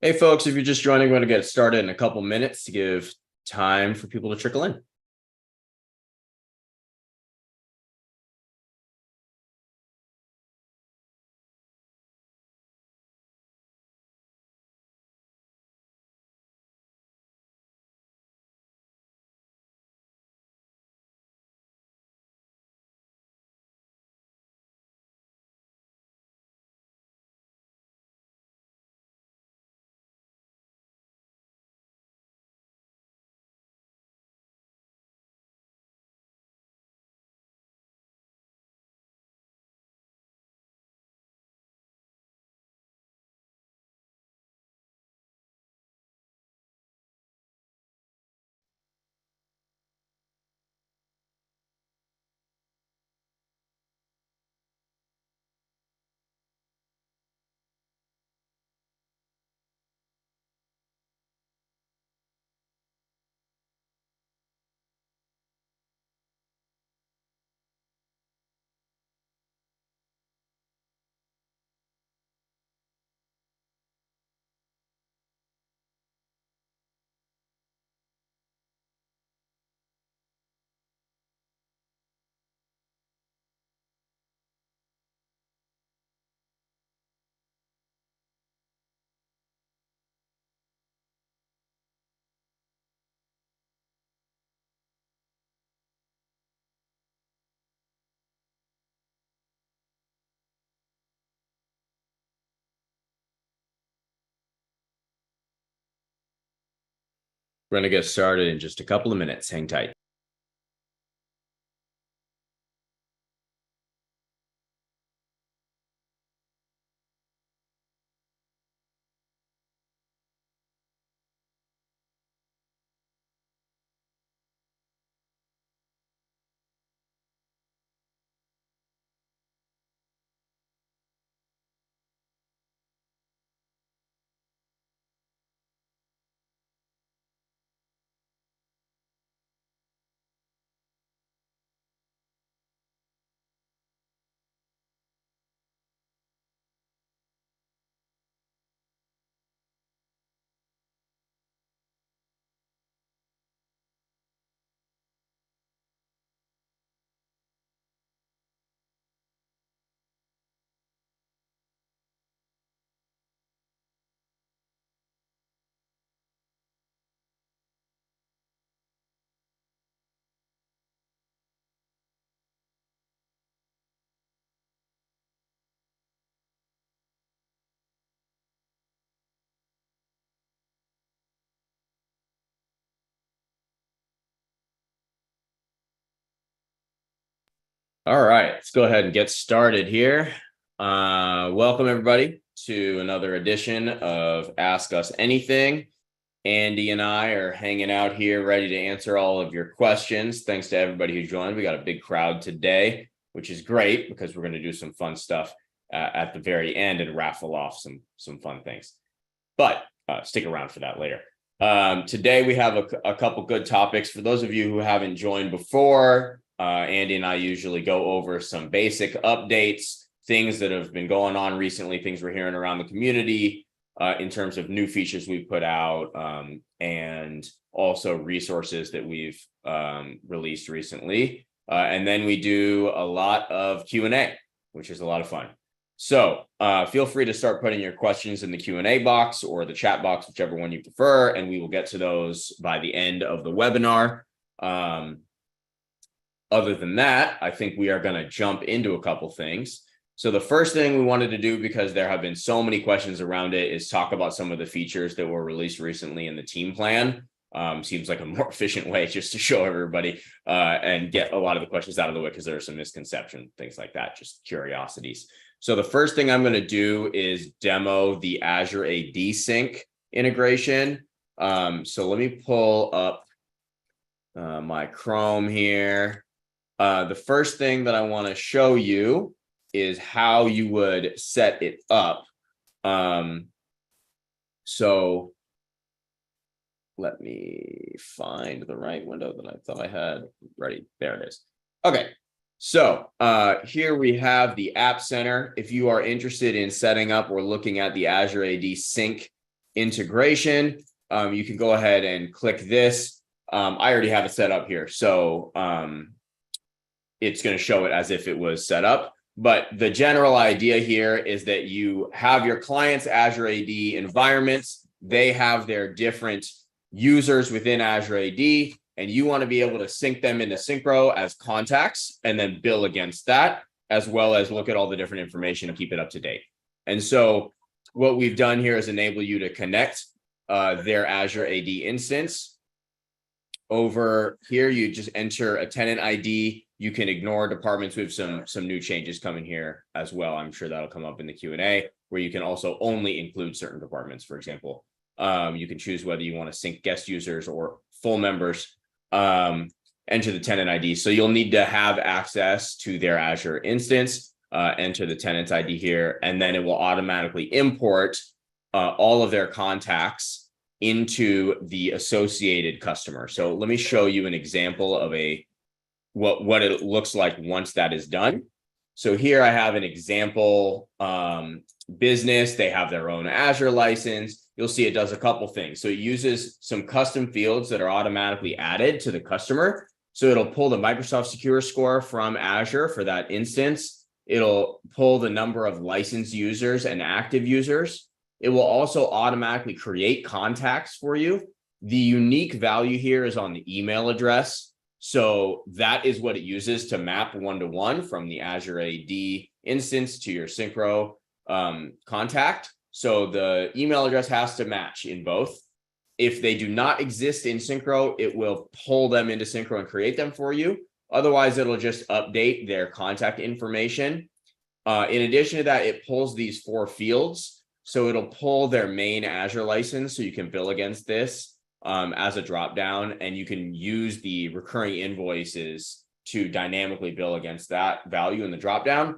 Hey, folks, if you're just joining, we're going to get started in a couple minutes to give time for people to trickle in. We're going to get started in just a couple of minutes. Hang tight. All right, let's go ahead and get started here. Welcome, everybody, to another edition of Ask Us Anything. Andy and I are hanging out here ready to answer all of your questions. Thanks to everybody who joined. We got a big crowd today, which is great because we're going to do some fun stuff at the very end and raffle off some fun things. But stick around for that later. Today, we have a couple good topics. For those of you who haven't joined before, Andy and I usually go over some basic updates, things that have been going on recently, things we're hearing around the community in terms of new features we've put out, and also resources that we've released recently. And then we do a lot of Q&A, which is a lot of fun. So feel free to start putting your questions in the Q&A box or the chat box, whichever one you prefer, and we will get to those by the end of the webinar. Other than that, I think we are going to jump into a couple things. So the first thing we wanted to do, because there have been so many questions around it, is talk about some of the features that were released recently in the team plan. Seems like a more efficient way just to show everybody and get a lot of the questions out of the way, because there are some misconceptions, things like that, just curiosities. So the first thing I'm going to do is demo the Azure AD Sync integration. So let me pull up my Chrome here. The first thing that I want to show you is how you would set it up. So let me find the right window that I thought I had ready. There it is. Okay. So here we have the App Center. If you are interested in setting up or looking at the Azure AD Sync integration, you can go ahead and click this. I already have it set up here, so it's going to show it as if it was set up. But the general idea here is that you have your client's Azure AD environments. They have their different users within Azure AD, and you want to be able to sync them into Syncro as contacts and then bill against that, as well as look at all the different information and keep it up to date. And so what we've done here is enable you to connect their Azure AD instance. Over here, you just enter a tenant ID. You can ignore departments. We have some new changes coming here as well. I'm sure that'll come up in the Q&A, where you can also only include certain departments. For example, you can choose whether you want to sync guest users or full members. Enter the tenant ID. So you'll need to have access to their Azure instance. Enter the tenant ID here, and then it will automatically import all of their contacts into the associated customer. So let me show you an example of what it looks like once that is done. So here I have an example business. They have their own Azure license. You'll see it does a couple things. So it uses some custom fields that are automatically added to the customer. So it'll pull the Microsoft Secure Score from Azure for that instance. It'll pull the number of licensed users and active users. It will also automatically create contacts for you. The unique value here is on the email address. So that is what it uses to map one-to-one from the Azure AD instance to your Syncro contact. So the email address has to match in both. If they do not exist in Syncro, it will pull them into Syncro and create them for you. Otherwise, it'll just update their contact information. In addition to that, it pulls these 4 fields. So it'll pull their main Azure license, so you can bill against this as a dropdown, and you can use the recurring invoices to dynamically bill against that value in the dropdown.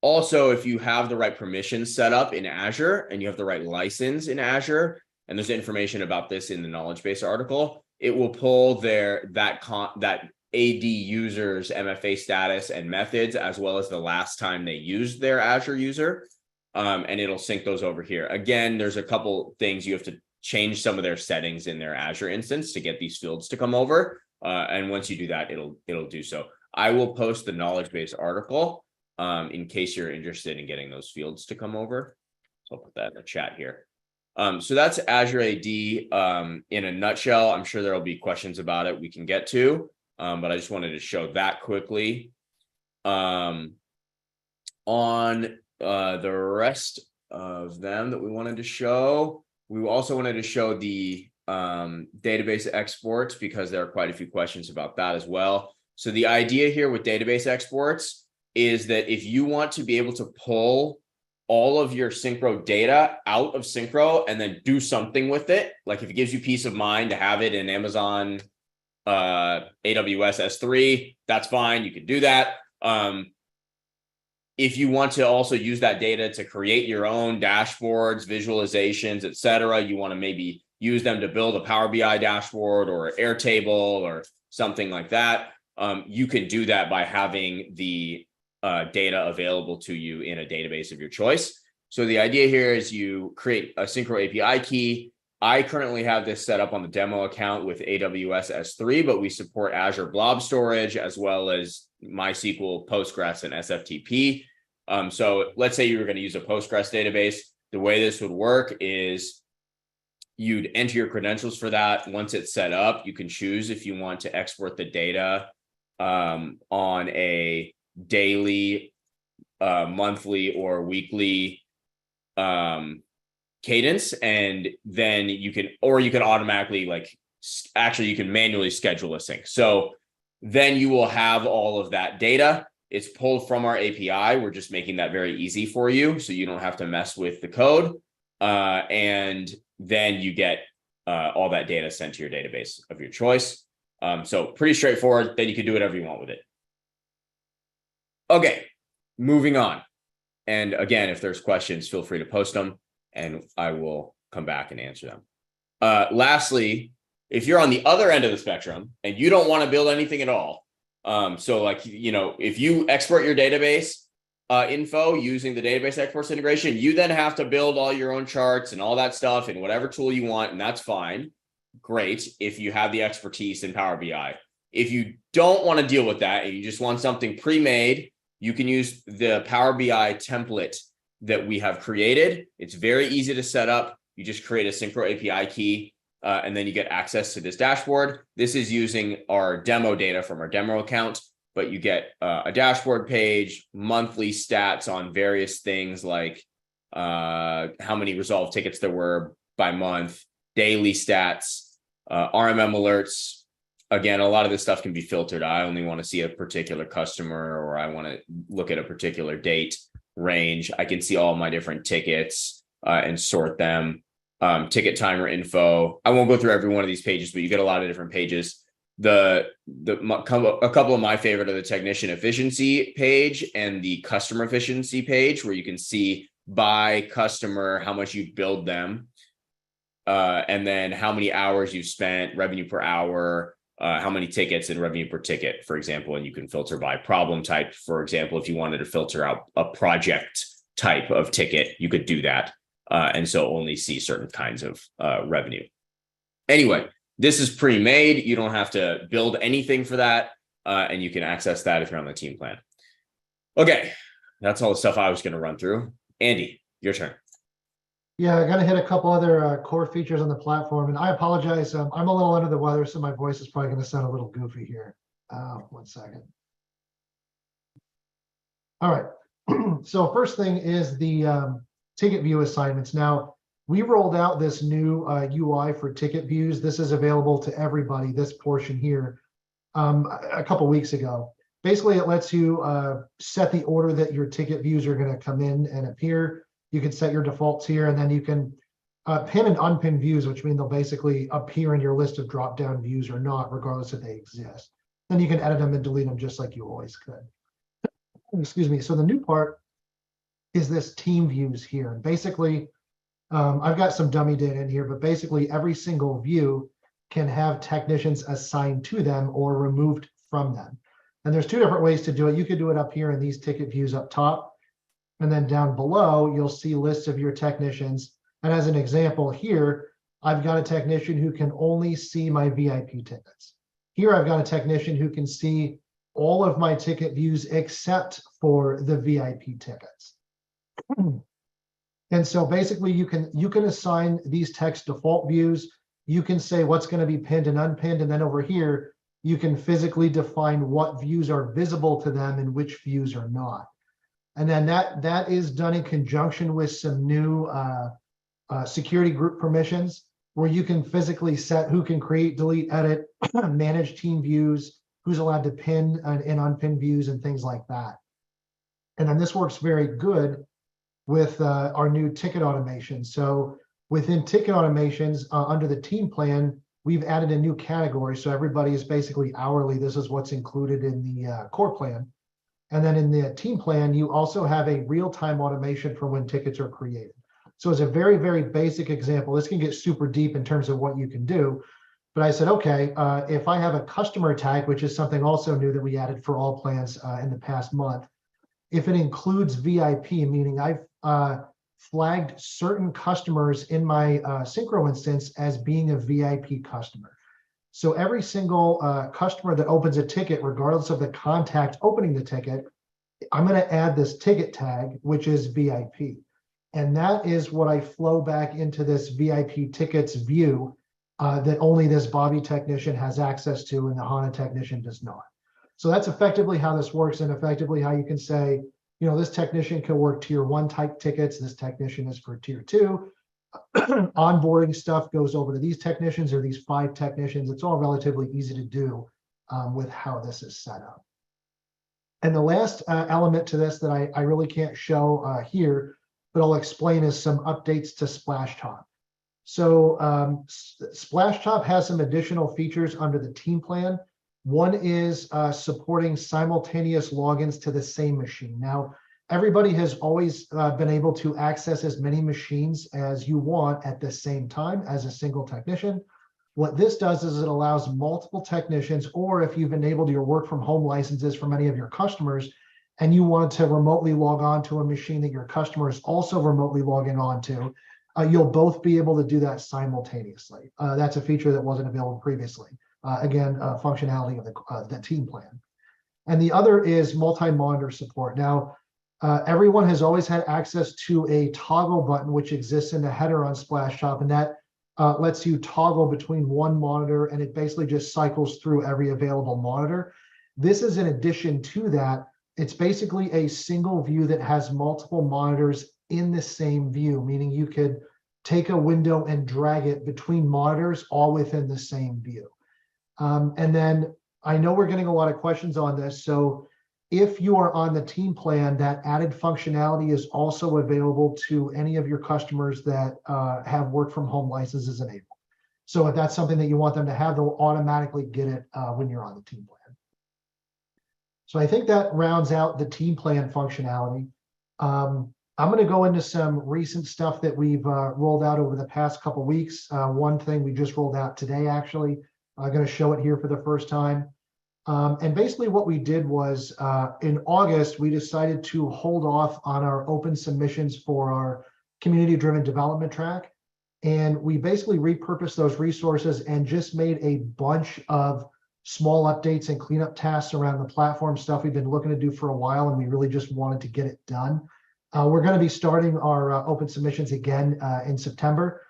Also, if you have the right permissions set up in Azure and you have the right license in Azure, and there's information about this in the knowledge base article, it will pull that AD users MFA status and methods, as well as the last time they used their Azure user, and it'll sync those over here. Again, there's a couple things you have to change some of their settings in their Azure instance to get these fields to come over. And once you do that, it'll do so. I will post the knowledge base article in case you're interested in getting those fields to come over. So I'll put that in the chat here. So that's Azure AD in a nutshell. I'm sure there'll be questions about it we can get to, but I just wanted to show that quickly. On the rest of them that we wanted to show, we also wanted to show the database exports, because there are quite a few questions about that as well. So the idea here with database exports is that if you want to be able to pull all of your Syncro data out of Syncro and then do something with it, like if it gives you peace of mind to have it in Amazon AWS S3, that's fine. You can do that. If you want to also use that data to create your own dashboards, visualizations, etc., you want to maybe use them to build a Power BI dashboard or Airtable or something like that, you can do that by having the data available to you in a database of your choice. So the idea here is you create a Syncro API key. I currently have this set up on the demo account with AWS S3, but we support Azure Blob Storage as well as MySQL, Postgres, and SFTP. So let's say you were going to use a Postgres database. The way this would work is you'd enter your credentials for that. Once it's set up, you can choose if you want to export the data on a daily, monthly, or weekly cadence, and then you can automatically you can manually schedule a sync. So then you will have all of that data. It's pulled from our API. We're just making that very easy for you, so you don't have to mess with the code. And then you get all that data sent to your database of your choice. So pretty straightforward. Then you can do whatever you want with it. Okay, moving on. And again, if there's questions, feel free to post them and I will come back and answer them. Lastly, if you're on the other end of the spectrum and you don't want to build anything at all, so if you export your database info using the database exports integration, you then have to build all your own charts and all that stuff in whatever tool you want, and that's fine. Great if you have the expertise in Power BI. If you don't want to deal with that and you just want something pre-made, you can use the Power BI template that we have created. It's very easy to set up. You just create a Syncro API key, and then you get access to this dashboard. This is using our demo data from our demo account, but you get a dashboard page, monthly stats on various things like how many resolved tickets there were by month, daily stats, RMM alerts. Again, a lot of this stuff can be filtered. I only want to see a particular customer, or I want to look at a particular date range. I can see all my different tickets and sort them. Ticket timer info. I won't go through every one of these pages, but you get a lot of different pages. A couple of my favorite are the technician efficiency page and the customer efficiency page, where you can see by customer how much you've billed them, and then how many hours you've spent, revenue per hour, how many tickets and revenue per ticket, for example. And you can filter by problem type. For example, if you wanted to filter out a project type of ticket, you could do that. And so only see certain kinds of revenue. Anyway, this is pre-made. You don't have to build anything for that. And you can access that if you're on the team plan. Okay, that's all the stuff I was going to run through. Andy, your turn. Yeah, I got to hit a couple other core features on the platform, and I apologize. I'm a little under the weather, so my voice is probably going to sound a little goofy here. 1 second. All right. So first thing is the ticket view assignments. Now, we rolled out this new UI for ticket views. This is available to everybody, this portion here, a couple weeks ago. Basically, it lets you set the order that your ticket views are going to come in and appear. You can set your defaults here, and then you can pin and unpin views, which mean they'll basically appear in your list of drop-down views or not, regardless if they exist. Then you can edit them and delete them just like you always could. Excuse me. So the new part is this team views here. And basically, I've got some dummy data in here, but basically every single view can have technicians assigned to them or removed from them. And there's two different ways to do it. You could do it up here in these ticket views up top. And then down below, you'll see lists of your technicians. And as an example here, I've got a technician who can only see my VIP tickets. Here, I've got a technician who can see all of my ticket views except for the VIP tickets. And so basically, you can assign these text default views. You can say what's going to be pinned and unpinned. And then over here, you can physically define what views are visible to them and which views are not. And then that is done in conjunction with some new security group permissions, where you can physically set who can create, delete, edit, manage team views, who's allowed to pin and unpin views, and things like that. And then this works very good with our new ticket automation. So within ticket automations, under the team plan, we've added a new category. So everybody is basically hourly. This is what's included in the core plan. And then in the team plan, you also have a real-time automation for when tickets are created. So as a very, very basic example, this can get super deep in terms of what you can do. But I said, okay, if I have a customer tag, which is something also new that we added for all plans in the past month, if it includes VIP, meaning I've flagged certain customers in my Syncro instance as being a VIP customer. So every single customer that opens a ticket, regardless of the contact opening the ticket, I'm going to add this ticket tag, which is VIP. And that is what I flow back into this VIP tickets view that only this Bobby technician has access to and the HANA technician does not. So that's effectively how this works, and effectively how you can say, you know, this technician can work tier 1 type tickets. This technician is for tier 2. Onboarding stuff goes over to these technicians or these 5 technicians. It's all relatively easy to do with how this is set up. And the last element to this that I really can't show here, but I'll explain, is some updates to Splashtop. So Splashtop has some additional features under the team plan. One is supporting simultaneous logins to the same machine. Now, everybody has always been able to access as many machines as you want at the same time as a single technician. What this does is it allows multiple technicians, or if you've enabled your work from home licenses for many of your customers, and you want to remotely log on to a machine that your customer is also remotely logging on to, you'll both be able to do that simultaneously. That's a feature that wasn't available previously. Again, functionality of the team plan. And the other is multi-monitor support. Now, everyone has always had access to a toggle button, which exists in the header on Splashtop, and that lets you toggle between one monitor, and it basically just cycles through every available monitor. This is in addition to that. It's basically a single view that has multiple monitors in the same view, meaning you could take a window and drag it between monitors all within the same view. And then I know we're getting a lot of questions on this. So if you are on the team plan, that added functionality is also available to any of your customers that have work from home licenses enabled. So if that's something that you want them to have, they'll automatically get it when you're on the team plan. So I think that rounds out the team plan functionality. I'm going to go into some recent stuff that we've rolled out over the past couple of weeks. One thing we just rolled out today, actually. I'm going to show it here for the first time. And basically what we did was in August, we decided to hold off on our open submissions for our community-driven development track. And we basically repurposed those resources and just made a bunch of small updates and cleanup tasks around the platform, stuff we've been looking to do for a while, and we really just wanted to get it done. We're going to be starting our open submissions again in September.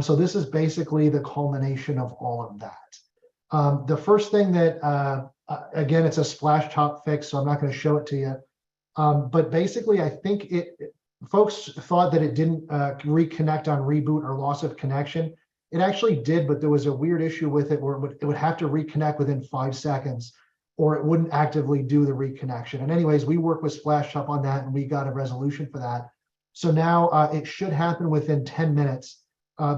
So this is basically the culmination of all of that. The first thing that, again, it's a Splashtop fix, so I'm not going to show it to you. But basically, I think folks thought that it didn't reconnect on reboot or loss of connection. It actually did, but there was a weird issue with it where it would have to reconnect within 5 seconds, or it wouldn't actively do the reconnection. And anyways, we worked with Splashtop on that, and we got a resolution for that. So now it should happen within 10 minutes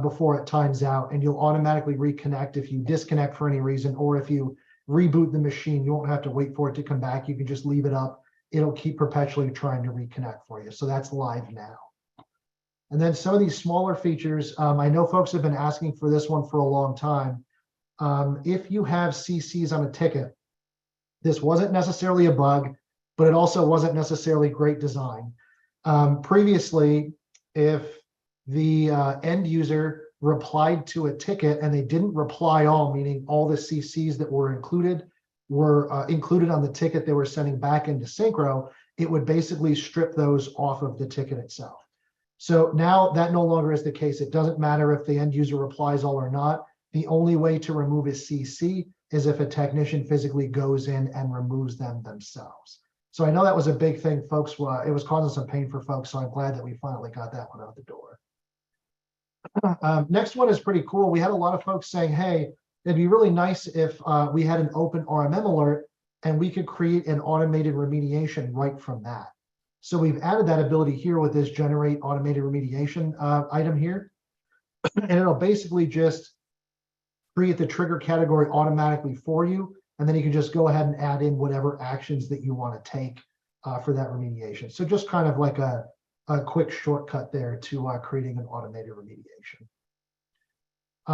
before it times out, and you'll automatically reconnect if you disconnect for any reason, or if you reboot the machine, you won't have to wait for it to come back. You can just leave it up. It'll keep perpetually trying to reconnect for you. So that's live now. And then some of these smaller features, I know folks have been asking for this one for a long time. If you have CCs on a ticket, this wasn't necessarily a bug, but it also wasn't necessarily great design. Previously, if the end user replied to a ticket and they didn't reply all, meaning all the CCs that were included on the ticket they were sending back into Syncro, it would basically strip those off of the ticket itself. So now that no longer is the case. It doesn't matter if the end user replies all or not. The only way to remove a CC is if a technician physically goes in and removes them themselves. So I know that was a big thing, folks. It was causing some pain for folks, so I'm glad that we finally got that one out the door. Next one is pretty cool. We had a lot of folks saying, hey, it'd be really nice if we had an open RMM alert and we could create an automated remediation right from that. So we've added that ability here with this generate automated remediation item here. And it'll basically just create the trigger category automatically for you. And then you can just go ahead and add in whatever actions that you want to take for that remediation. So just kind of like a quick shortcut there to creating an automated remediation.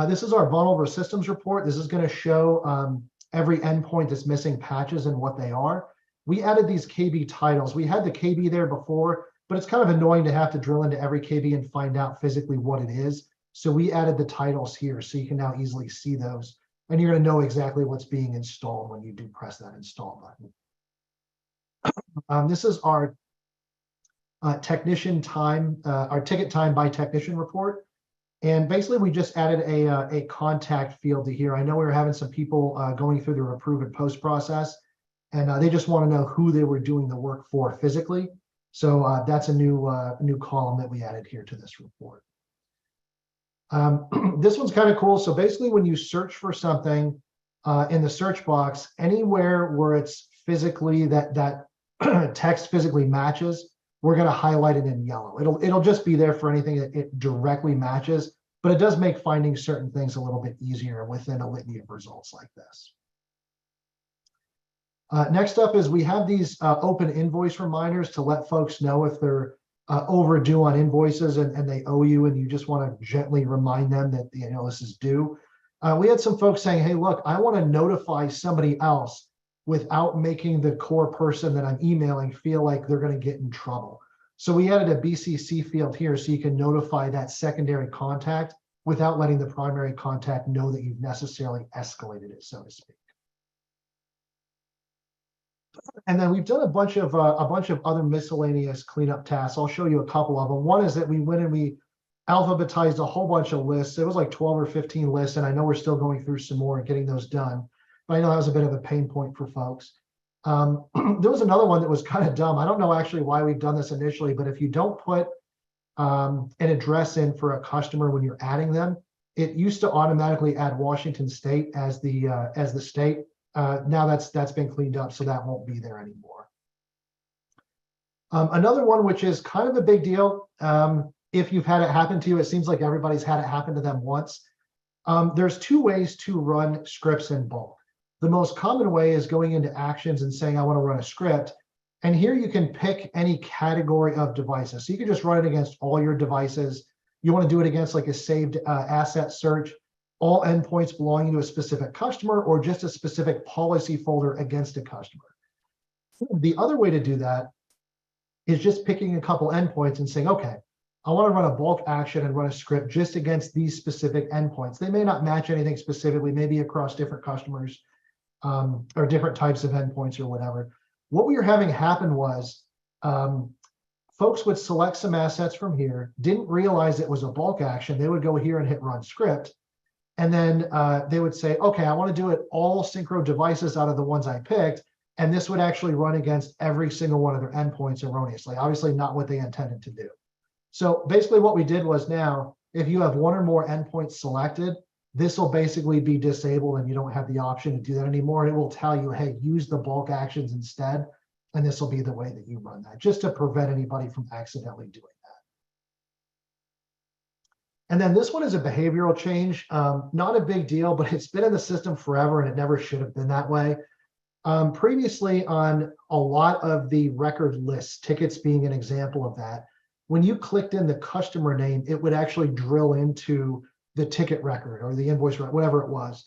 This is our vulnerable systems report. This is going to show every endpoint that's missing patches and what they are. We added these KB titles. We had the KB there before, but it's kind of annoying to have to drill into every KB and find out physically what it is. So we added the titles here so you can now easily see those. And you're going to know exactly what's being installed when you do press that install button. This is our technician time, our ticket time by technician report. And basically, we just added a contact field to here. I know we were having some people going through the approve and post process, and they just want to know who they were doing the work for physically. So that's a new column that we added here to this report. This one's kind of cool. So basically, when you search for something in the search box, anywhere where it's physically that text physically matches, we're going to highlight it in yellow. It'll just be there for anything that it directly matches, but it does make finding certain things a little bit easier within a litany of results like this. Next up is we have these open invoice reminders to let folks know if they're overdue on invoices and they owe you, and you just want to gently remind them that this is due. We had some folks saying, hey, look, I want to notify somebody else without making the core person that I'm emailing feel like they're going to get in trouble. So we added a BCC field here so you can notify that secondary contact without letting the primary contact know that you've necessarily escalated it, so to speak. And then we've done a bunch of other miscellaneous cleanup tasks. I'll show you a couple of them. One is that we went and we alphabetized a whole bunch of lists. It was like 12 or 15 lists, and I know we're still going through some more and getting those done. But I know that was a bit of a pain point for folks. There was another one that was kind of dumb. I don't know actually why we've done this initially, but if you don't put an address in for a customer when you're adding them, it used to automatically add Washington State as the state. Now that's been cleaned up, so that won't be there anymore. Another one, which is kind of a big deal, if you've had it happen to you, it seems like everybody's had it happen to them once. There's two ways to run scripts in bulk. The most common way is going into actions and saying, I want to run a script. And here you can pick any category of devices. So you can just run it against all your devices. You want to do it against like a saved asset search, all endpoints belonging to a specific customer, or just a specific policy folder against a customer. The other way to do that is just picking a couple endpoints and saying, okay, I want to run a bulk action and run a script just against these specific endpoints. They may not match anything specifically, maybe across different customers or different types of endpoints or whatever. What we were having happen was folks would select some assets from here, didn't realize it was a bulk action. They would go here and hit run script. And then they would say, okay, I want to do it all Syncro devices out of the ones I picked. And this would actually run against every single one of their endpoints erroneously. Obviously not what they intended to do. So basically what we did was now, if you have one or more endpoints selected, this will basically be disabled and you don't have the option to do that anymore. And it will tell you, hey, use the bulk actions instead. And this will be the way that you run that, just to prevent anybody from accidentally doing that. And then this one is a behavioral change. Not a big deal, but it's been in the system forever and it never should have been that way. Previously on a lot of the record lists, tickets being an example of that, when you clicked in the customer name, it would actually drill into the ticket record or the invoice record, whatever it was.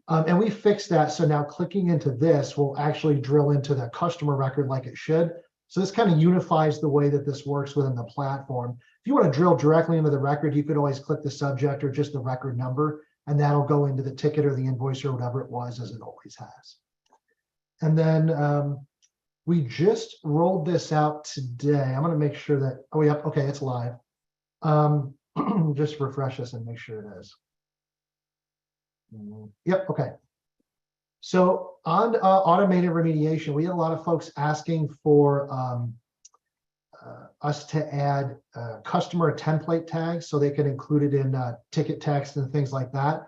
And we fixed that. So now clicking into this will actually drill into the customer record like it should. So this kind of unifies the way that this works within the platform. If you want to drill directly into the record, you could always click the subject or just the record number, and that'll go into the ticket or the invoice or whatever it was, as it always has. And then we just rolled this out today. I'm going to make sure that, oh, yep, okay, it's live. Just refresh this and make sure it is. Yep, okay. So on automated remediation, we had a lot of folks asking for us to add customer template tags so they can include it in ticket text and things like that.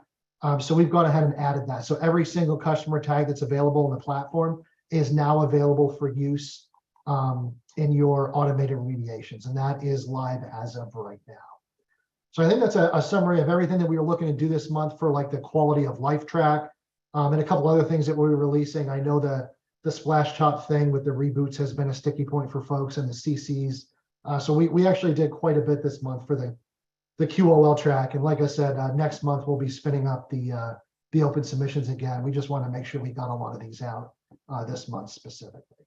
So we've gone ahead and added that. So every single customer tag that's available on the platform is now available for use in your automated remediations. And that is live as of right now. So I think that's a summary of everything that we were looking to do this month for like the quality of life track and a couple other things that we're releasing. I know the splash top thing with the reboots has been a sticky point for folks and the CCs. So we actually did quite a bit this month for the QOL track. And like I said, next month we'll be spinning up the open submissions again. We just want to make sure we got a lot of these out this month specifically.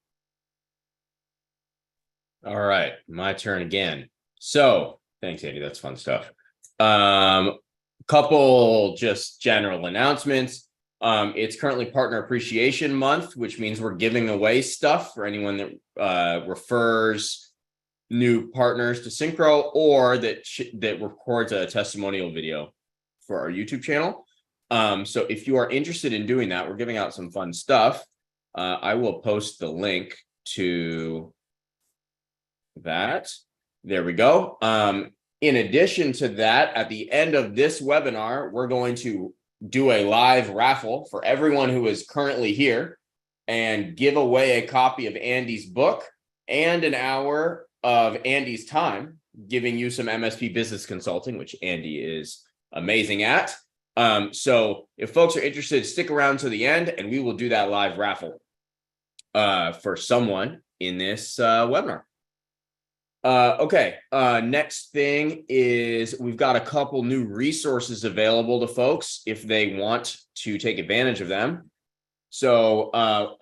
All right, my turn again. So thanks, Andy. That's fun stuff. Couple just general announcements. It's currently Partner Appreciation Month, which means we're giving away stuff for anyone that refers new partners to Syncro or that records a testimonial video for our YouTube channel. So if you are interested in doing that, we're giving out some fun stuff. I will post the link to that. There we go. In addition to that, at the end of this webinar, we're going to do a live raffle for everyone who is currently here and give away a copy of Andy's book and an hour of Andy's time, giving you some MSP business consulting, which Andy is amazing at. So if folks are interested, stick around to the end and we will do that live raffle for someone in this webinar. Okay, next thing is we've got a couple new resources available to folks if they want to take advantage of them. So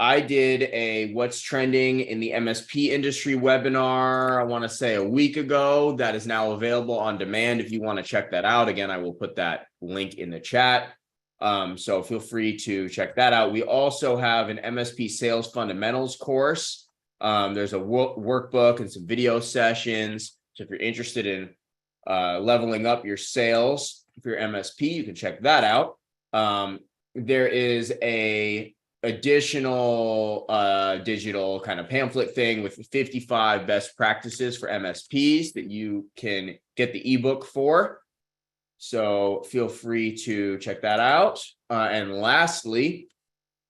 I did a what's trending in the MSP industry webinar, I want to say a week ago, that is now available on demand. If you want to check that out, again, I will put that link in the chat. So feel free to check that out. We also have an MSP sales fundamentals course. There's a workbook and some video sessions. So if you're interested in leveling up your sales for your MSP, you can check that out. There is a additional digital kind of pamphlet thing with 55 best practices for MSPs that you can get the ebook for. So feel free to check that out. And lastly,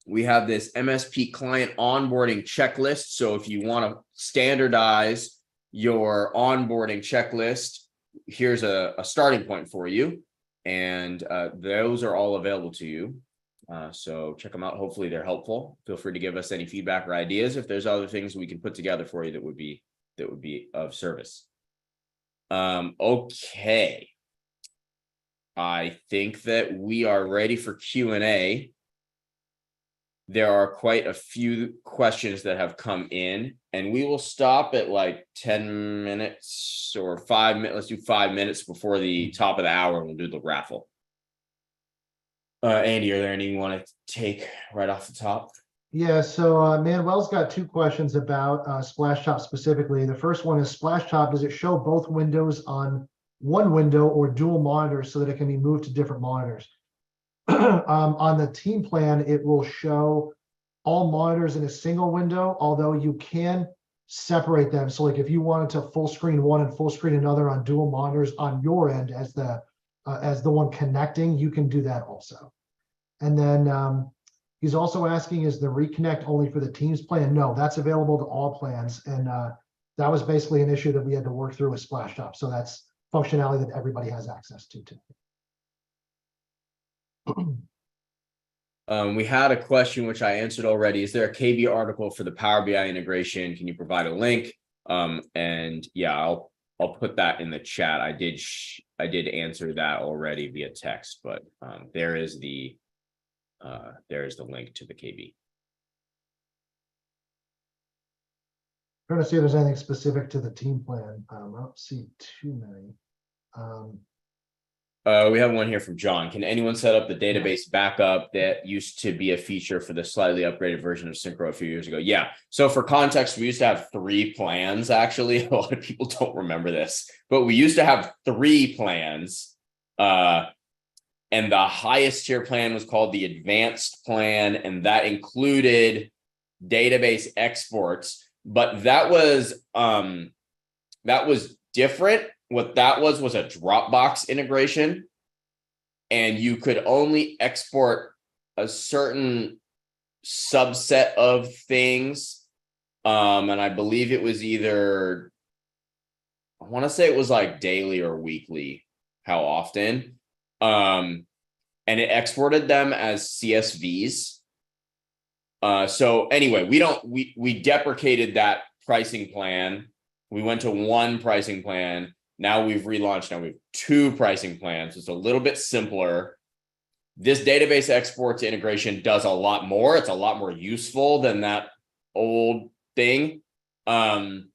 we have this MSP client onboarding checklist. So if you want to standardize your onboarding checklist, here's a starting point for you. And those are all available to you. So check them out. Hopefully they're helpful. Feel free to give us any feedback or ideas if there's other things we can put together for you that would be of service. Okay. I think that we are ready for Q&A. There are quite a few questions that have come in, and we will stop at like 10 minutes or 5 minutes. Let's do 5 minutes before the top of the hour, and we'll do the raffle. Andy, are there any you want to take right off the top? Yeah, so Manuel's got two questions about Splashtop specifically. The first one is Splashtop, does it show both windows on one window or dual monitors so that it can be moved to different monitors? On the team plan, it will show all monitors in a single window, although you can separate them. So like if you wanted to full screen one and full screen another on dual monitors on your end as the one connecting, you can do that also. And then he's also asking, is the reconnect only for the Teams plan? No, that's available to all plans. And that was basically an issue that we had to work through with Splashtop. So that's functionality that everybody has access to today. We had a question which I answered already. Is there a KB article for the Power BI integration? Can you provide a link? And yeah, I'll put that in the chat. I did answer that already via text, but there is the link to the KB. Trying to see if there's anything specific to the team plan. I don't see too many. We have one here from John. Can anyone set up the database backup that used to be a feature for the slightly upgraded version of Syncro a few years ago? Yeah. So for context, we used to have 3 plans, actually. A lot of people don't remember this, but we used to have 3 plans. And the highest tier plan was called the advanced plan, and that included database exports. But that was different. What that was a Dropbox integration, and you could only export a certain subset of things. And I believe it was either, I want to say it was like daily or weekly, how often. And it exported them as CSVs. So anyway, we deprecated that pricing plan. We went to 1 pricing plan. Now we've relaunched. Now we have 2 pricing plans. It's a little bit simpler. This database exports integration does a lot more. It's a lot more useful than that old thing. And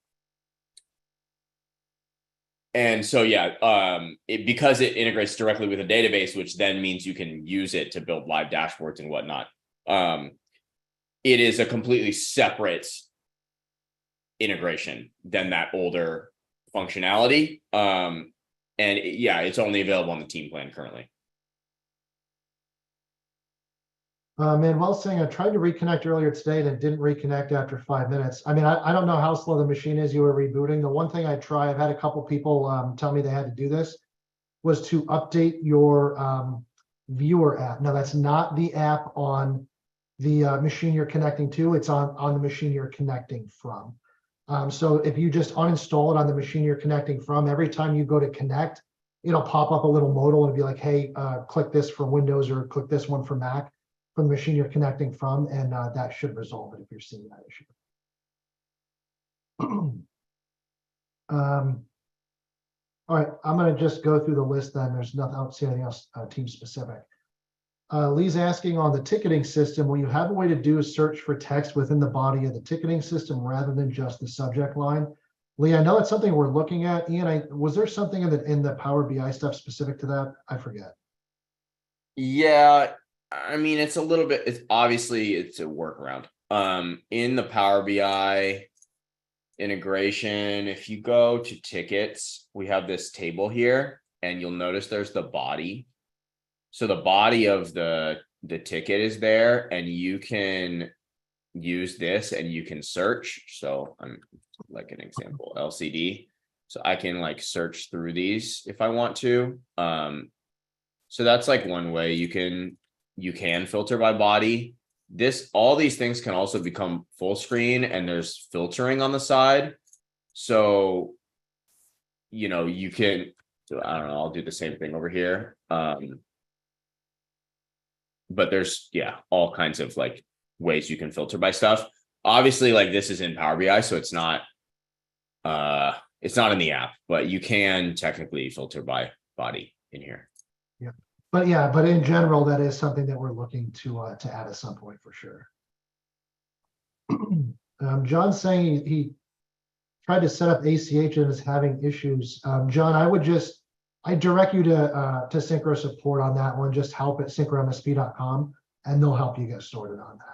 so, yeah, because it integrates directly with a database, which then means you can use it to build live dashboards and whatnot. It is a completely separate integration than that older functionality. And yeah, it's only available on the team plan currently. Manuel's saying I tried to reconnect earlier today and it didn't reconnect after 5 minutes. I mean, I don't know how slow the machine is you were rebooting. The one thing I try, I've had a couple people tell me they had to do this, was to update your viewer app. Now that's not the app on the machine you're connecting to, it's on the machine you're connecting from. So if you just uninstall it on the machine you're connecting from, every time you go to connect, it'll pop up a little modal and be like, hey, click this for Windows or click this one for Mac from the machine you're connecting from, and that should resolve it if you're seeing that issue. All right, I'm going to just go through the list then. There's nothing, I don't see anything else team specific. Lee's asking on the ticketing system, will you have a way to do a search for text within the body of the ticketing system rather than just the subject line? Lee, I know it's something we're looking at. Ian, was there something in the Power BI stuff specific to that? I forget. Yeah, I mean, it's a little bit, it's obviously it's a workaround. In the Power BI integration, if you go to tickets, we have this table here, and you'll notice there's the body. So the body of the ticket is there, and you can use this and you can search. So I'm like an example, LCD. So I can like search through these if I want to. So that's like one way you can filter by body. All these things can also become full screen, and there's filtering on the side. So, you can, I don't know, I'll do the same thing over here. But there's, all kinds of like ways you can filter by stuff. Obviously, like this is in Power BI, so it's not in the app, but you can technically filter by body in here. Yeah. But in general, that is something that we're looking to add at some point for sure. John's saying he tried to set up ACH and is having issues. John, I direct you to Syncro support on that one. Just help at syncromsp.com, and they'll help you get sorted on that.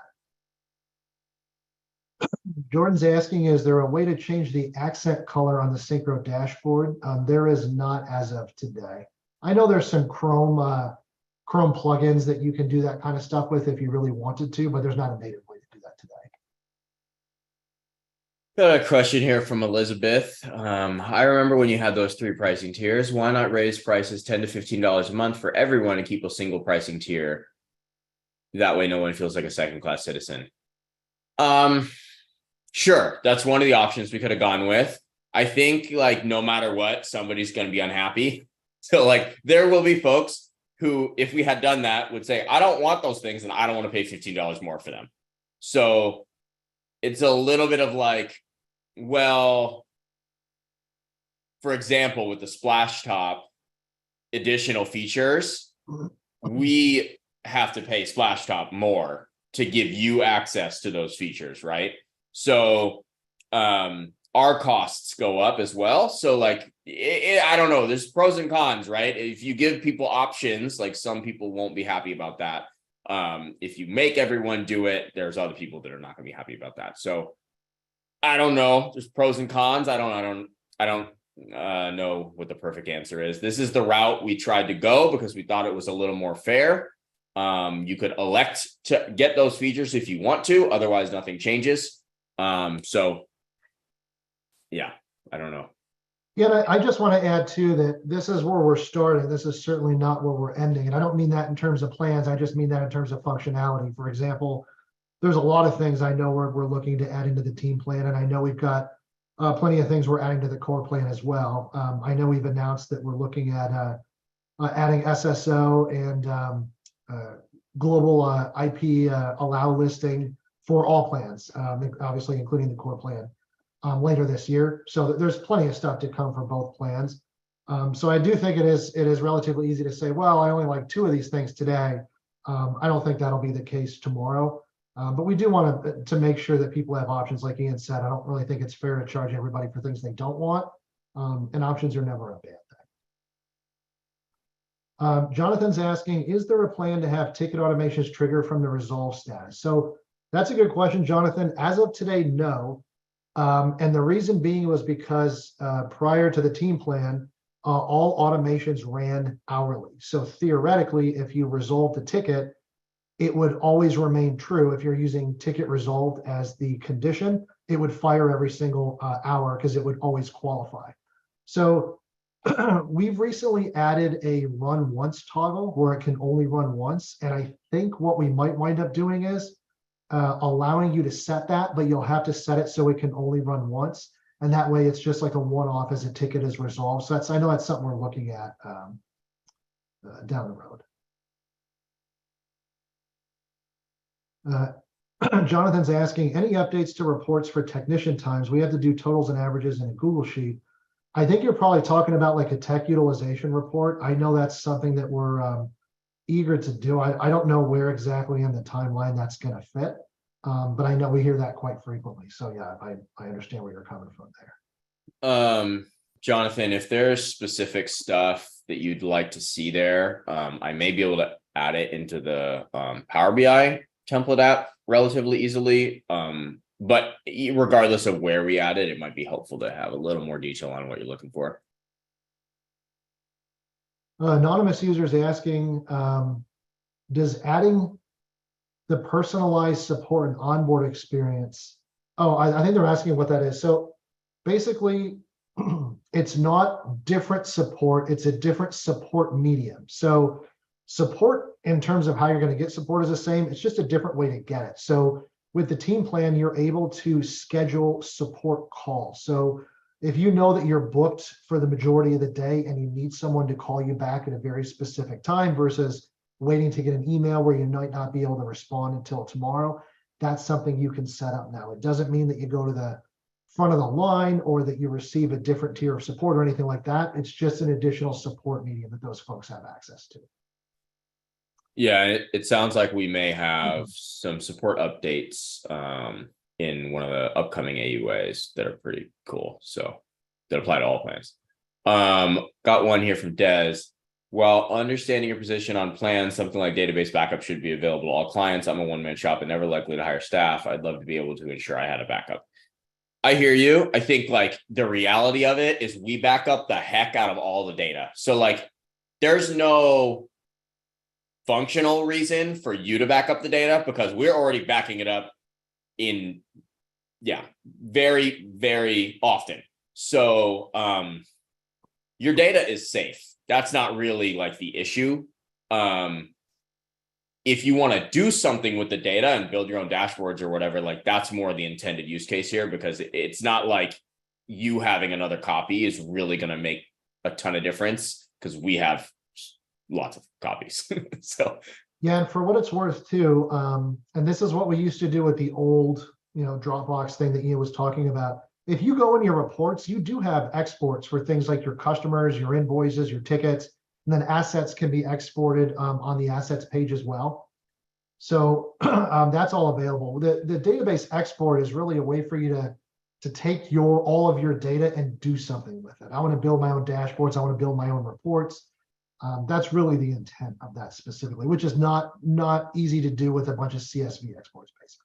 Jordan's asking, is there a way to change the accent color on the Syncro dashboard? There is not as of today. I know there's some Chrome plugins that you can do that kind of stuff with if you really wanted to, but there's not a native way to do that today. Got a question here from Elizabeth. I remember when you had those 3 pricing tiers. Why not raise prices $10 to $15 a month for everyone and keep a single pricing tier? That way no one feels like a second-class citizen. Sure, that's one of the options we could have gone with. I think like no matter what, somebody's going to be unhappy. So like there will be folks who, if we had done that, would say, I don't want those things and I don't want to pay $15 more for them. So it's a little bit of like, well, for example, with the splash top additional features, we have to pay splash top more to give you access to those features, right? So our costs go up as well. So like, I don't know, there's pros and cons, right? If you give people options, like some people won't be happy about that. If you make everyone do it, there's other people that are not going to be happy about that. So I don't know. There's pros and cons. I don't know what the perfect answer is. This is the route we tried to go because we thought it was a little more fair. You could elect to get those features if you want to, otherwise nothing changes. So yeah, I don't know. Yeah, I just want to add too that this is where we're starting. This is certainly not where we're ending. And I don't mean that in terms of plans. I just mean that in terms of functionality. For example, there's a lot of things I know we're looking to add into the team plan. And I know we've got plenty of things we're adding to the core plan as well. I know we've announced that we're looking at adding SSO and global IP allow listing for all plans, obviously including the core plan. Later this year. So there's plenty of stuff to come for both plans. So I do think it is relatively easy to say, well, I only like 2 of these things today. I don't think that'll be the case tomorrow. But we do want to make sure that people have options. Like Ian said, I don't really think it's fair to charge everybody for things they don't want. And options are never a bad thing. Jonathan's asking, is there a plan to have ticket automations trigger from the resolve status? So that's a good question, Jonathan. As of today, no. And the reason being was because prior to the team plan, all automations ran hourly. So theoretically, if you resolved a ticket, it would always remain true. If you're using ticket resolved as the condition, it would fire every single hour because it would always qualify. So we've recently added a run once toggle where it can only run once. And I think what we might wind up doing is allowing you to set that, but you'll have to set it so it can only run once. And that way it's just like a one-off as a ticket is resolved. So I know that's something we're looking at down the road. Jonathan's asking, any updates to reports for technician times? We have to do totals and averages in a Google Sheet. I think you're probably talking about like a tech utilization report. I know that's something that we're eager to do. I don't know where exactly in the timeline that's going to fit. But I know we hear that quite frequently. So yeah, I understand where you're coming from there. Jonathan, if there's specific stuff that you'd like to see there, I may be able to add it into the Power BI template app relatively easily. But regardless of where we add it, it might be helpful to have a little more detail on what you're looking for. Anonymous users asking, does adding the personalized support and onboard experience? Oh, I think they're asking what that is. So basically, it's not different support, it's a different support medium. So support in terms of how you're going to get support is the same, it's just a different way to get it. So with the team plan, you're able to schedule support calls. So if you know that you're booked for the majority of the day and you need someone to call you back at a very specific time versus waiting to get an email where you might not be able to respond until tomorrow, that's something you can set up now. It doesn't mean that you go to the front of the line or that you receive a different tier of support or anything like that. It's just an additional support medium that those folks have access to. Yeah, it sounds like we may have some support updates in one of the upcoming AUAs that are pretty cool. So that apply to all plans. Got one here from Des. While understanding your position on plans, something like database backup should be available to all clients. I'm a one-man shop and never likely to hire staff. I'd love to be able to ensure I had a backup. I hear you. I think like the reality of it is we back up the heck out of all the data. So like there's no functional reason for you to back up the data because we're already backing it up in, very, very often. So your data is safe. That's not really like the issue. If you want to do something with the data and build your own dashboards or whatever, like that's more the intended use case here, because it's not like you having another copy is really going to make a ton of difference because we have lots of copies. So yeah, and for what it's worth too, and this is what we used to do with the old, Dropbox thing that Ian was talking about. If you go in your reports, you do have exports for things like your customers, your invoices, your tickets, and then assets can be exported on the assets page as well. So that's all available. The database export is really a way for you to take all of your data and do something with it. I want to build my own dashboards. I want to build my own reports. That's really the intent of that specifically, which is not easy to do with a bunch of CSV exports, basically.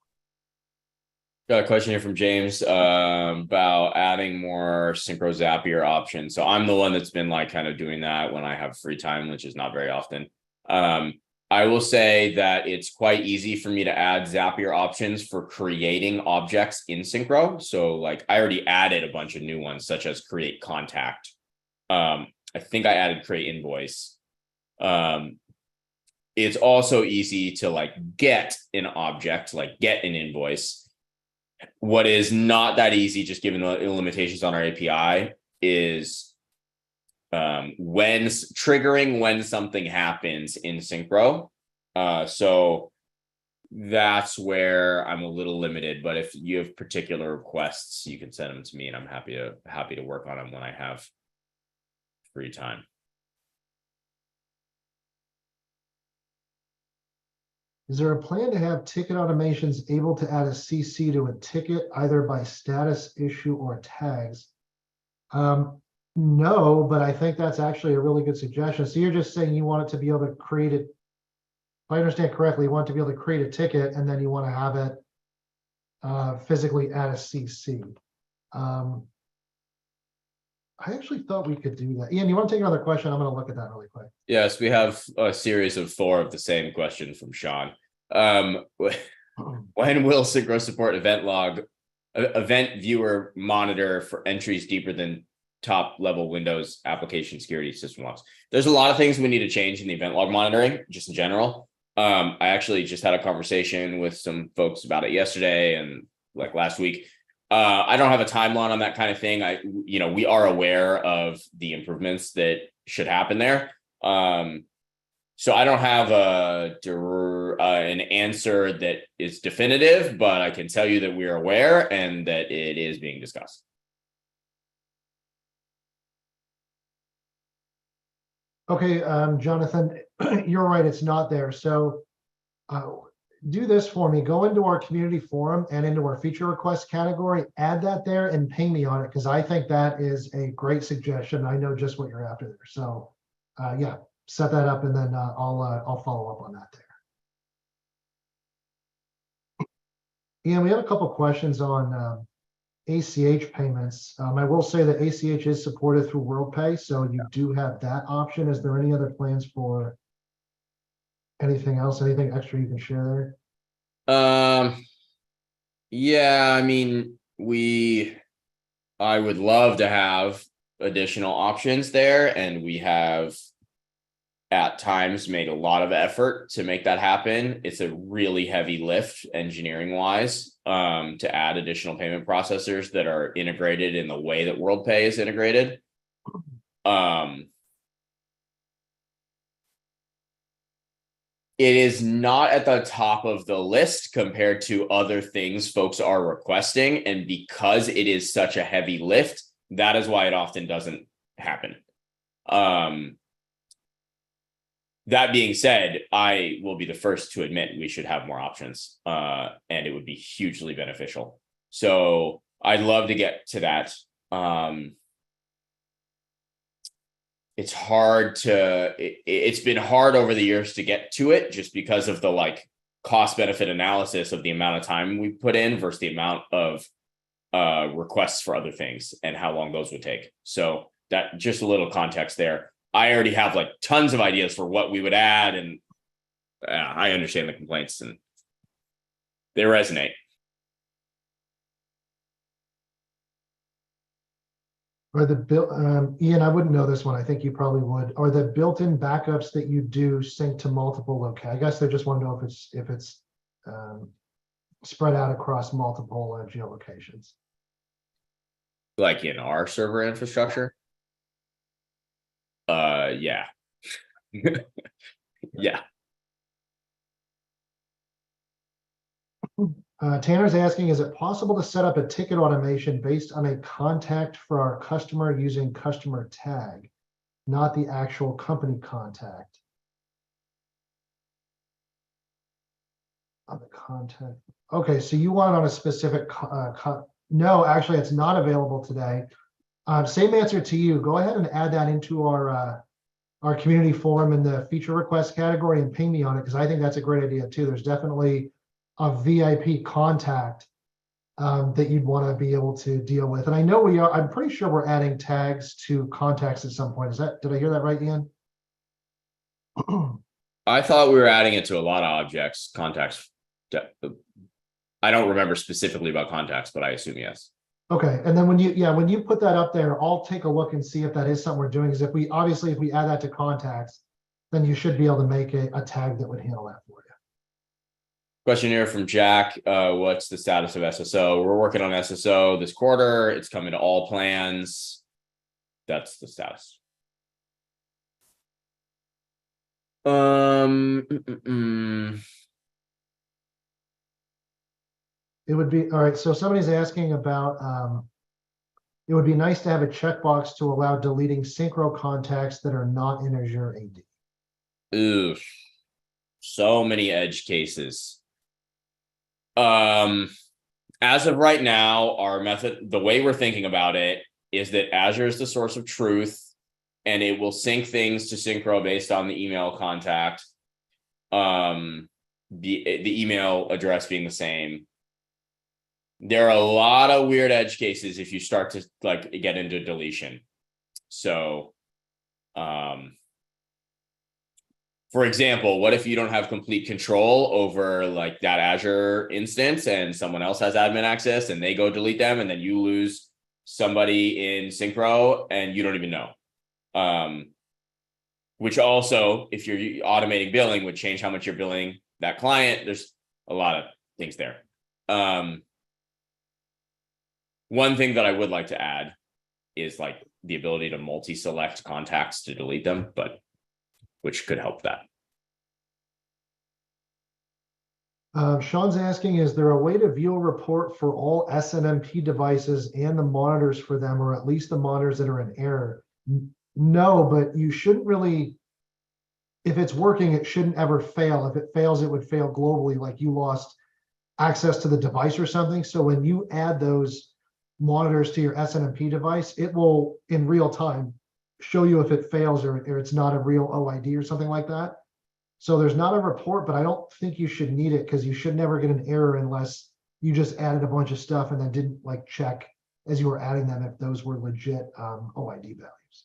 Got a question here from James about adding more Syncro Zapier options. So I'm the one that's been like kind of doing that when I have free time, which is not very often. I will say that it's quite easy for me to add Zapier options for creating objects in Syncro. So like I already added a bunch of new ones, such as create contact. I think I added create invoice. It's also easy to like get an object, like get an invoice. What is not that easy, just given the limitations on our API, is when something happens in Syncro. So that's where I'm a little limited. But if you have particular requests, you can send them to me, and I'm happy to work on them when I have free time. Is there a plan to have ticket automations able to add a CC to a ticket, either by status, issue, or tags? No, but I think that's actually a really good suggestion. So you're just saying you want it to be able to create it. If I understand correctly, you want to be able to create a ticket and then you want to have it physically add a CC. I actually thought we could do that. Ian, you want to take another question? I'm going to look at that really quick. Yes, we have a series of 4 of the same question from Sean. When will Syncro support event viewer monitor for entries deeper than top level Windows application security system logs? There's a lot of things we need to change in the event log monitoring, just in general. I actually just had a conversation with some folks about it yesterday and like last week. I don't have a timeline on that kind of thing. We are aware of the improvements that should happen there. So I don't have an answer that is definitive, but I can tell you that we are aware and that it is being discussed. Okay, Jonathan, you're right, it's not there. So do this for me. Go into our community forum and into our feature request category, add that there and ping me on it, because I think that is a great suggestion. I know just what you're after there. So yeah, set that up and then I'll follow up on that there. And we have a couple questions on ACH payments. I will say that ACH is supported through WorldPay, so you do have that option. Is there any other plans for anything else? Anything extra you can share there? Yeah, I mean, I would love to have additional options there, and we have at times made a lot of effort to make that happen. It's a really heavy lift engineering wise, to add additional payment processors that are integrated in the way that WorldPay is integrated. It is not at the top of the list compared to other things folks are requesting. And because it is such a heavy lift, that is why it often doesn't happen. That being said, I will be the first to admit we should have more options, and it would be hugely beneficial. So I'd love to get to that. It's hard to, it's been hard over the years to get to it just because of the like cost benefit analysis of the amount of time we put in versus the amount of requests for other things and how long those would take. So that just a little context there. I already have like tons of ideas for what we would add, and I understand the complaints and they resonate. Are the Ian, I wouldn't know this one. I think you probably would. Are the built-in backups that you do sync to multiple locales? I guess they just want to know if it's spread out across multiple geolocations. Like in our server infrastructure? Yeah. Yeah. Tanner's asking, is it possible to set up a ticket automation based on a contact for our customer using customer tag, not the actual company contact? On the contact. Okay, so you want it on a specific, no, actually it's not available today. Same answer to you. Go ahead and add that into our community forum in the feature request category and ping me on it, because I think that's a great idea too. There's definitely a VIP contact that you'd want to be able to deal with. And I know we are, I'm pretty sure we're adding tags to contacts at some point. Did I hear that right, Ian? I thought we were adding it to a lot of objects, contacts. I don't remember specifically about contacts, but I assume yes. Okay, and then when you put that up there, I'll take a look and see if that is something we're doing. Because if we add that to contacts, then you should be able to make a tag that would handle that for you. Question here from Jack. What's the status of SSO? We're working on SSO this quarter. It's coming to all plans. That's the status. It would be, all right, so somebody's asking about, it would be nice to have a checkbox to allow deleting Syncro contacts that are not in Azure AD. Ooh, so many edge cases. As of right now, our method, the way we're thinking about it is that Azure is the source of truth, and it will sync things to Syncro based on the email contact. The email address being the same. There are a lot of weird edge cases if you start to like get into deletion. So, for example, what if you don't have complete control over like that Azure instance and someone else has admin access and they go delete them, and then you lose somebody in Syncro and you don't even know. Which also, if you're automating billing, would change how much you're billing that client. There's a lot of things there. One thing that I would like to add is like the ability to multi-select contacts to delete them, but which could help that. Sean's asking, is there a way to view a report for all SNMP devices and the monitors for them, or at least the monitors that are in error? No, but you shouldn't really. if it's working, it shouldn't ever fail. If it fails, it would fail globally, like you lost access to the device or something. So when you add those monitors to your SNMP device, it will in real time show you if it fails or it's not a real OID or something like that. So there's not a report, but I don't think you should need it because you should never get an error unless you just added a bunch of stuff and then didn't like check as you were adding them if those were legit OID values.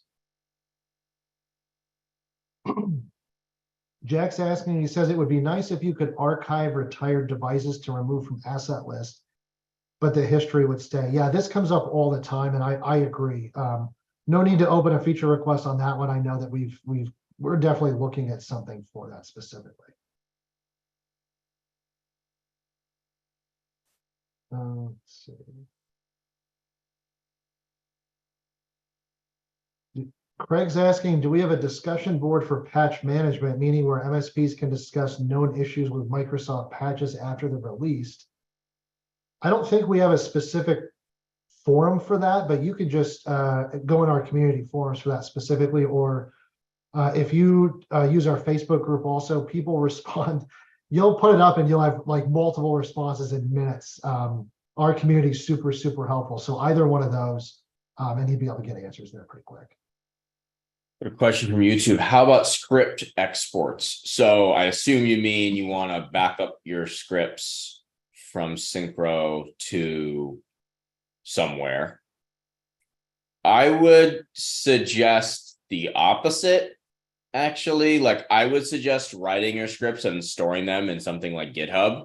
Jack's asking, he says it would be nice if you could archive retired devices to remove from asset list, but the history would stay. Yeah, this comes up all the time, and I agree. No need to open a feature request on that one. I know that we're definitely looking at something for that specifically. Let's see. Craig's asking, do we have a discussion board for patch management, meaning where MSPs can discuss known issues with Microsoft patches after they're released? I don't think we have a specific forum for that, but you could just go in our community forums for that specifically, or if you use our Facebook group also, people respond. You'll put it up and you'll have like multiple responses in minutes. Our community is super, super helpful. So either one of those, and you'd be able to get answers there pretty quick. A question from YouTube. How about script exports? So I assume you mean you want to back up your scripts from Syncro to somewhere. I would suggest the opposite, actually. Like I would suggest writing your scripts and storing them in something like GitHub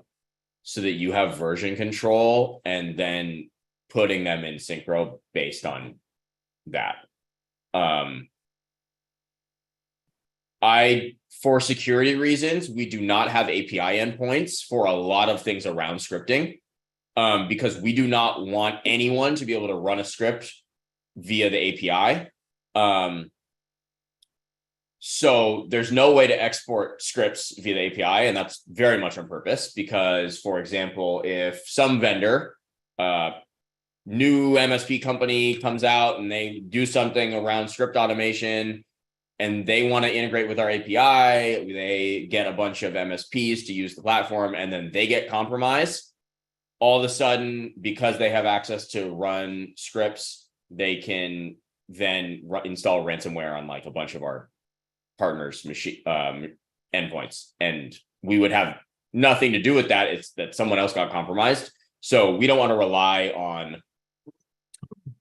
so that you have version control and then putting them in Syncro based on that. For security reasons, we do not have API endpoints for a lot of things around scripting, because we do not want anyone to be able to run a script via the API. So there's no way to export scripts via the API, and that's very much on purpose because, for example, if some vendor, new MSP company comes out and they do something around script automation, and they want to integrate with our API, they get a bunch of MSPs to use the platform, and then they get compromised. All of a sudden, because they have access to run scripts, they can then install ransomware on like a bunch of our partners' machine endpoints, and we would have nothing to do with that. It's that someone else got compromised. So we don't want to rely on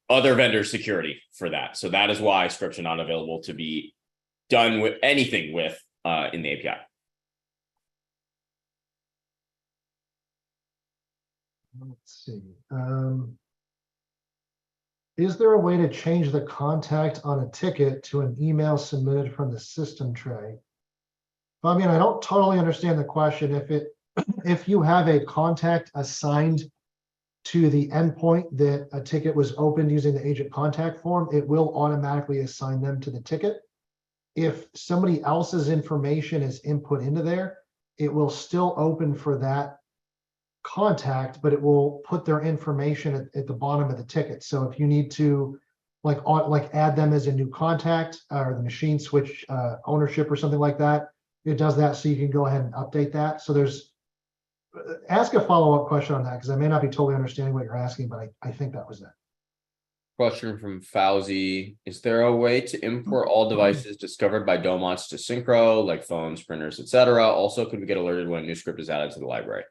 other vendor security for that. So that is why scripts are not available to be done with anything with in the API. Let's see. Is there a way to change the contact on a ticket to an email submitted from the system tray? Fabian, I don't totally understand the question. If you have a contact assigned to the endpoint that a ticket was opened using the agent contact form, it will automatically assign them to the ticket. If somebody else's information is input into there, it will still open for that contact, but it will put their information at the bottom of the ticket. So if you need to like add them as a new contact or the machine switch ownership or something like that, it does that so you can go ahead and update that. So ask a follow-up question on that because I may not be totally understanding what you're asking, but I think that was it. Question from Fauzi. Is there a way to import all devices discovered by Domots to Syncro, like phones, printers, etc.? Also, could we get alerted when a new script is added to the library?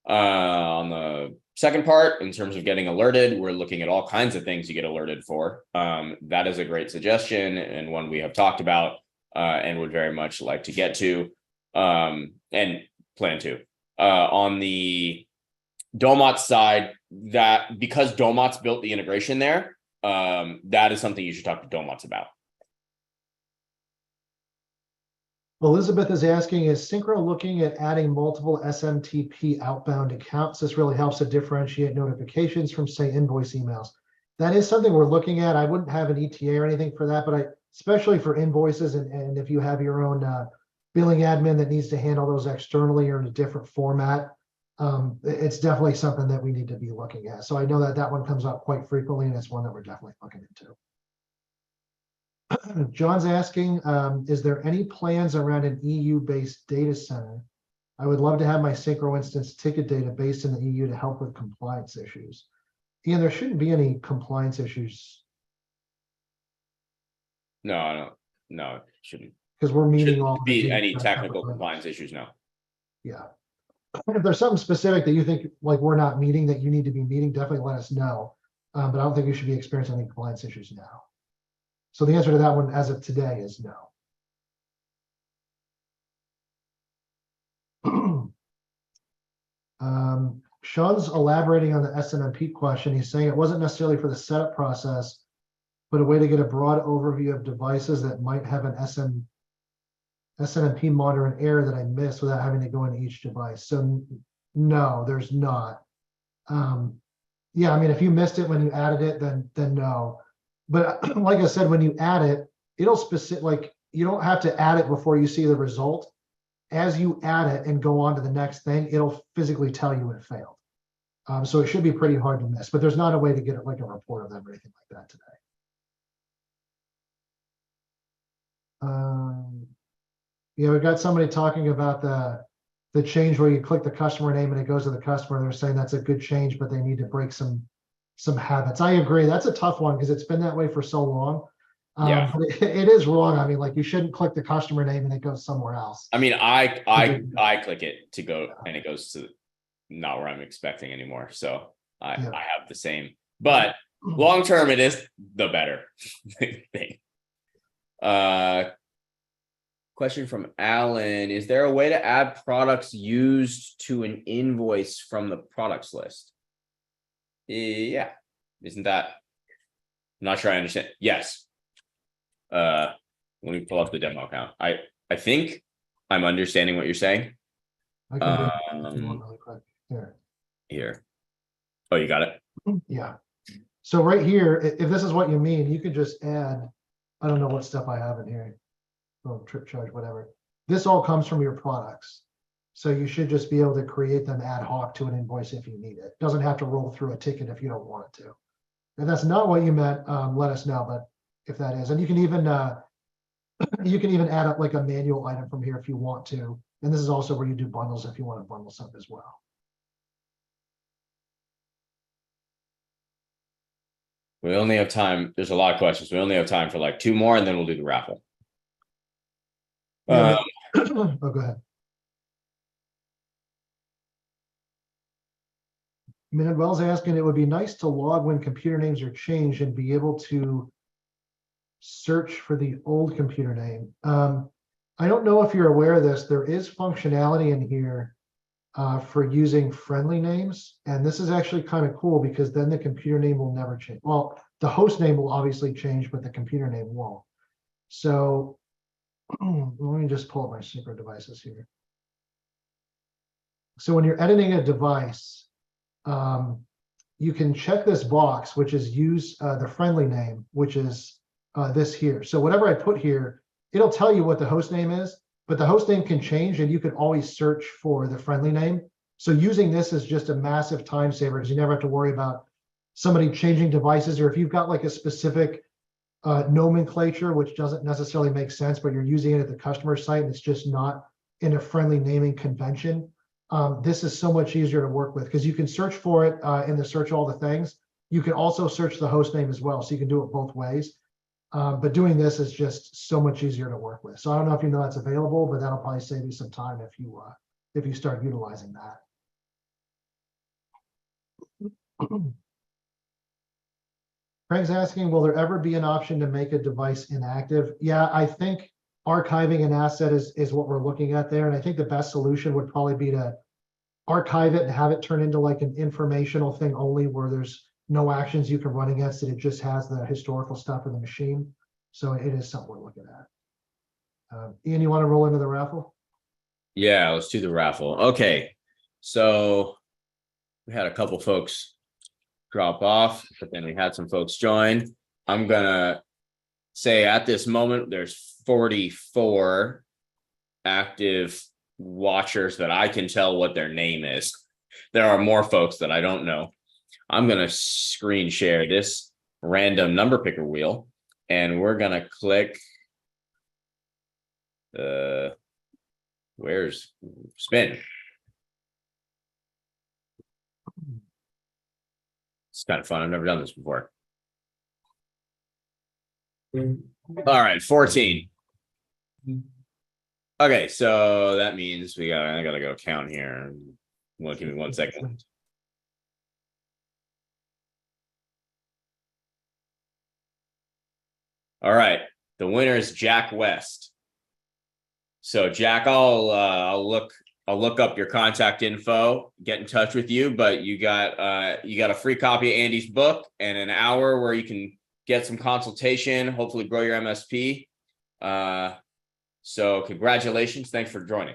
On the second part, in terms of getting alerted, we're looking at all kinds of things you get alerted for. That is a great suggestion and one we have talked about and would very much like to get to and plan to. On the Domots side, that because Domots built the integration there, that is something you should talk to Domots about. Elizabeth is asking, is Syncro looking at adding multiple SMTP outbound accounts? This really helps to differentiate notifications from, say, invoice emails. That is something we're looking at. I wouldn't have an ETA or anything for that, but especially for invoices and if you have your own billing admin that needs to handle those externally or in a different format, it's definitely something that we need to be looking at. So I know that one comes up quite frequently, and it's one that we're definitely looking John's asking, is there any plans around an EU-based data center? I would love to have my Syncro instance ticket data based in the EU to help with compliance issues. Ian, there shouldn't be any compliance issues No, it shouldn't. because we're meeting all Shouldn't the be any DHS technical requirements. compliance issues, no. Yeah. If there's something specific that you think like we're not meeting that you need to be meeting, definitely let us know. But I don't think you should be experiencing any compliance issues now. So the answer to that one as of today is no. Sean's elaborating on the SNMP question. He's saying it wasn't necessarily for the setup process, but a way to get a broad overview of devices that might have an SNMP monitor and error that I missed without having to go into each device. So no, there's not. Yeah, I mean, if you missed it when you added it, then no. But like I said, when you add it, it'll specific, like you don't have to add it before you see the result. As you add it and go on to the next thing, it'll physically tell you it failed. So it should be pretty hard to miss, but there's not a way to get it like a report of them or anything like that today. Yeah, we've got somebody talking about the change where you click the customer name and it goes to the customer. They're saying that's a good change, but they need to break some habits. I agree. That's a tough one because it's been that way for so long. Yeah. But it is wrong. I mean, like you shouldn't click the customer name and it goes somewhere else. I mean, I click it to go and it goes to not where I'm expecting anymore. So I have the same, but long term it is the better thing. Question from Alan. Is there a way to add products used to an invoice from the products list? Yeah. Isn't that? I'm not sure I understand. Yes. Let me pull up the demo account. I think I'm understanding what you're saying. I can do it if you want really quick. Here. Oh, you got it? Yeah. So right here, if this is what you mean, you can just add, I don't know what stuff I have in here. Oh, trip charge, whatever. This all comes from your products. So you should just be able to create them ad hoc to an invoice if you need it. Doesn't have to roll through a ticket if you don't want it to. If that's not what you meant, let us know. But if that is, and you can even add up like a manual item from here if you want to. And this is also where you do bundles if you want to bundle stuff as well. We only have time. There's a lot of questions. We only have time for like 2 more and then we'll do the raffle. Oh, go ahead. Manuel's asking, it would be nice to log when computer names are changed and be able to search for the old computer name. I don't know if you're aware of this. There is functionality in here for using friendly names. And this is actually kind of cool because then the computer name will never change. Well, the host name will obviously change, but the computer name won't. So let me just pull up my Syncro devices here. So when you're editing a device, you can check this box, which is use the friendly name, which is this here. So whatever I put here, it'll tell you what the host name is, but the host name can change and you can always search for the friendly name. So using this is just a massive time saver because you never have to worry about somebody changing devices, or if you've got like a specific nomenclature, which doesn't necessarily make sense, but you're using it at the customer site and it's just not in a friendly naming convention. This is so much easier to work with because you can search for it in the search all the things. You can also search the host name as well. So you can do it both ways. But doing this is just so much easier to work with. So I don't know if you know that's available, but that'll probably save you some time if you start utilizing that. Craig's asking, will there ever be an option to make a device inactive? Yeah, I think archiving an asset is what we're looking at there. And I think the best solution would probably be to archive it and have it turn into like an informational thing only where there's no actions you can run against it. It just has the historical stuff in the machine. So it is something we're looking at. Ian, you want to roll into the raffle? Yeah, let's do the raffle. Okay. So we had a couple folks drop off, but then we had some folks join. I'm going to say at this moment, there's 44 active watchers that I can tell what their name is. There are more folks that I don't know. I'm going to screen share this random number picker wheel. And we're gonna click where's spin. It's kind of fun. I've never done this before. All right, 14. Okay, so that means I gotta go count here. Well, give me 1 second. All right, the winner is Jack West. So Jack, I'll look up your contact info, get in touch with you, but you got a free copy of Andy's book and an hour where you can get some consultation, hopefully grow your MSP. So congratulations. Thanks for joining.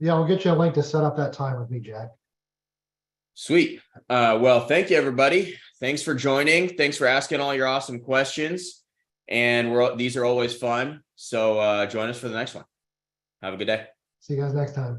Yeah, I'll get you a link to set up that time with me, Jack. Sweet. Well, thank you, everybody. Thanks for joining. Thanks for asking all your awesome questions. And these are always fun. So join us for the next one. Have a good day. See you guys next time.